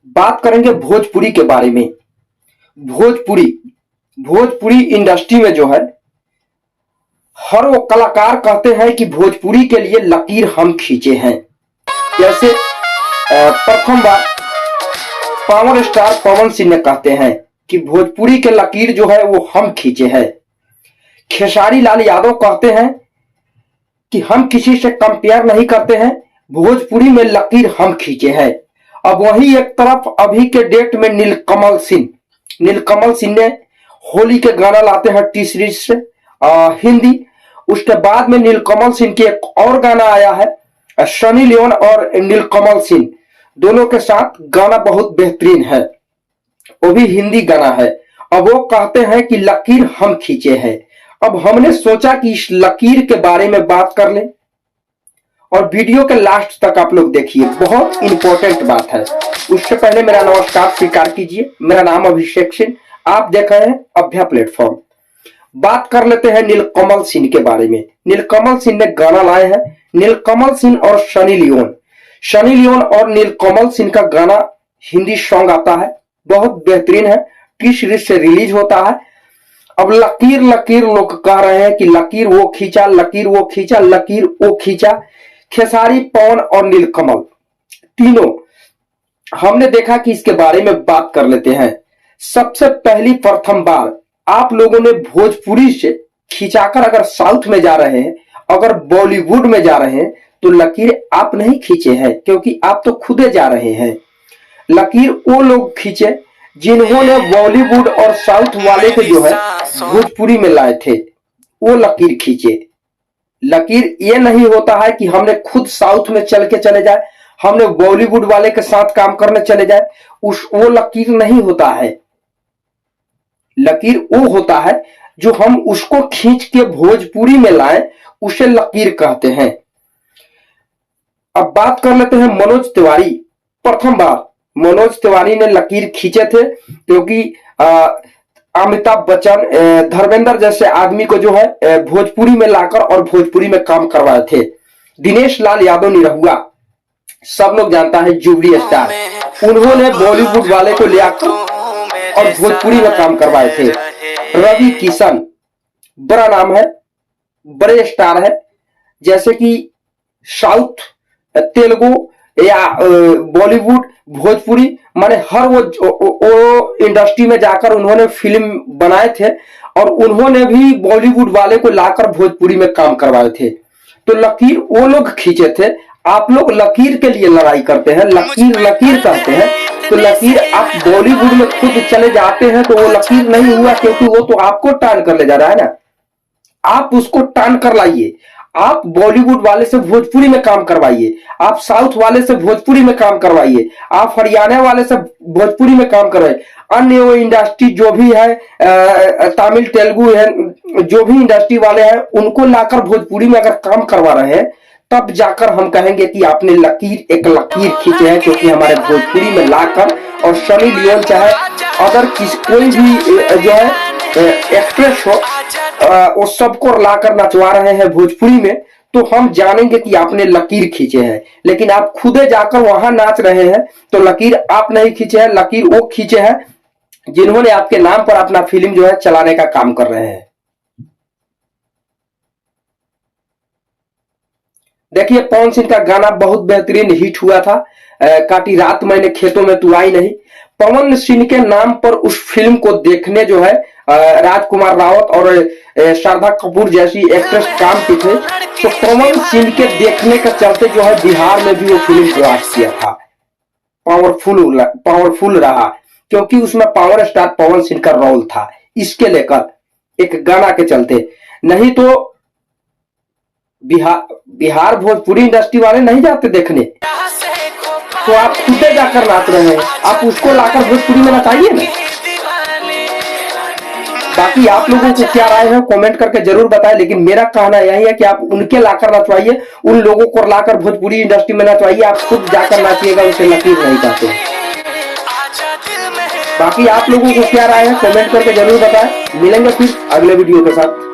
बात करेंगे भोजपुरी के बारे में। भोजपुरी भोजपुरी इंडस्ट्री में जो है, हर वो कलाकार कहते हैं कि भोजपुरी के लिए लकीर हम खींचे हैं। जैसे प्रथम बार पावर स्टार पवन सिंह ने कहते हैं कि भोजपुरी के लकीर जो है वो हम खींचे हैं। खेसारी लाल यादव कहते हैं कि हम किसी से कंपेयर नहीं करते हैं, भोजपुरी में लकीर हम खींचे हैं। अब वही एक तरफ अभी के डेट में नीलकमल सिंह ने होली के गाना लाते हैं टी सीरीज से हिंदी। उसके बाद में नीलकमल सिंह की एक और गाना आया है, सनी लियोन और नीलकमल सिंह दोनों के साथ, गाना बहुत बेहतरीन है, वो भी हिंदी गाना है। अब वो कहते हैं कि लकीर हम खींचे हैं। अब हमने सोचा कि इस लकीर के बारे में बात कर लें और वीडियो के लास्ट तक आप लोग देखिए, बहुत इंपॉर्टेंट बात है। उससे पहले मेरा नमस्कार स्वीकार कीजिए। मेरा नाम अभिषेक सिंह, आप देख रहे हैं अभ्या प्लेटफॉर्म। बात कर लेते हैं नीलकमल सिंह के बारे में। नीलकमल सिंह ने गाना लाए हैं, नीलकमल सिंह और सनी लियोन और नीलकमल सिंह का गाना हिंदी सॉन्ग आता है, बहुत बेहतरीन है, टी सीरीज से रिलीज होता है। अब लकीर लोग कह रहे हैं कि लकीर वो खींचा, लकीर वो खींचा, लकीर वो खींचा। खेसारी, पवन और नीलकमल तीनों हमने देखा कि इसके बारे में बात कर लेते हैं। सबसे पहली प्रथम बार आप लोगों ने भोजपुरी से खींचाकर अगर साउथ में जा रहे हैं, अगर बॉलीवुड में जा रहे हैं, तो लकीर आप नहीं खींचे हैं, क्योंकि आप तो खुदे जा रहे हैं। लकीर वो लोग खींचे जिन्होंने बॉलीवुड और साउथ वाले के जो है भोजपुरी में लाए थे, वो लकीर खींचे। लकीर ये नहीं होता है कि हमने खुद साउथ में चल के चले जाए, हमने बॉलीवुड वाले के साथ काम करने चले जाए, वो लकीर नहीं होता है। लकीर वो होता है जो हम उसको खींच के भोजपुरी में लाएं, उसे लकीर कहते हैं। अब बात कर लेते हैं मनोज तिवारी। प्रथम बार मनोज तिवारी ने लकीर खींचे थे, क्योंकि अमिताभ बच्चन, धर्मेंद्र जैसे आदमी को जो है भोजपुरी में लाकर और भोजपुरी में काम करवाए थे। दिनेश लाल यादव निरहुआ, सब लोग जानता है, जुबली स्टार, उन्होंने बॉलीवुड वाले को ले आकर और भोजपुरी में काम करवाए थे। रवि किशन, बड़ा नाम है, बड़े स्टार है, जैसे कि साउथ, तेलुगु या बॉलीवुड, भोजपुरी, माने हर वो इंडस्ट्री में जाकर उन्होंने फिल्म बनाए थे और उन्होंने भी बॉलीवुड वाले को लाकर भोजपुरी में काम करवाए थे। तो लकीर वो लोग खींचे थे। आप लोग लकीर के लिए लड़ाई करते हैं, लकीर करते हैं, तो लकीर आप बॉलीवुड में खुद चले जाते हैं तो वो लकीर नहीं हुआ, क्योंकि वो तो आपको टान कर ले जा रहा है ना। आप उसको टान कर लाइए, आप बॉलीवुड वाले से भोजपुरी में काम करवाइए, आप साउथ वाले से भोजपुरी में काम करवाइए, आप हरियाणा वाले से भोजपुरी में काम करवाइए। अन्य वो इंडस्ट्री जो भी है, तमिल, तेलुगु है, जो भी इंडस्ट्री वाले हैं, उनको लाकर भोजपुरी में अगर काम करवा रहे हैं, तब जाकर हम कहेंगे कि आपने एक लकीर खींचे है, क्योंकि हमारे भोजपुरी में लाकर, और सनी लियोन चाहे अगर कोई भी जो है एक्ट्रेस हो, वो सबको लाकर नचवा रहे हैं भोजपुरी में, तो हम जानेंगे कि आपने लकीर खींचे हैं। लेकिन आप खुदे जाकर वहां नाच रहे हैं, तो लकीर आप नहीं खींचे हैं, लकीर वो खींचे हैं जिन्होंने आपके नाम पर अपना फिल्म जो है चलाने का काम कर रहे हैं। देखिए, पवन सिंह का गाना बहुत बेहतरीन हिट हुआ था, काटी रात मैंने खेतों में तू आई नहीं। पवन सिंह के नाम पर उस फिल्म को देखने जो है राजकुमार रावत और श्रद्धा कपूर जैसी एक्ट्रेस काम की थे, तो पवन सिंह के देखने के चलते जो है बिहार में भी वो फिल्म ब्लास्ट किया था, पावरफुल रहा, क्योंकि उसमें पावर स्टार पवन सिंह का रोल था। इसके लेकर एक गाना के चलते, नहीं तो बिहार भोजपुरी इंडस्ट्री वाले नहीं जाते देखने, तो आप खुदे जाकर नाच रहे हैं, आप उसको लाकर भोजपुरी में नचाइए ना। बाकी आप लोगों को क्या राय है कमेंट करके जरूर बताएं, लेकिन मेरा कहना यही है कि आप उनके लाकर नचवाइए, उन लोगों को लाकर भोजपुरी इंडस्ट्री में नचवाइए, आप खुद जाकर नाचिएगा, उसे लकीर नहीं कहते। बाकी आप लोगों को क्या राय है कमेंट करके जरूर बताएं। मिलेंगे फिर अगले वीडियो के साथ।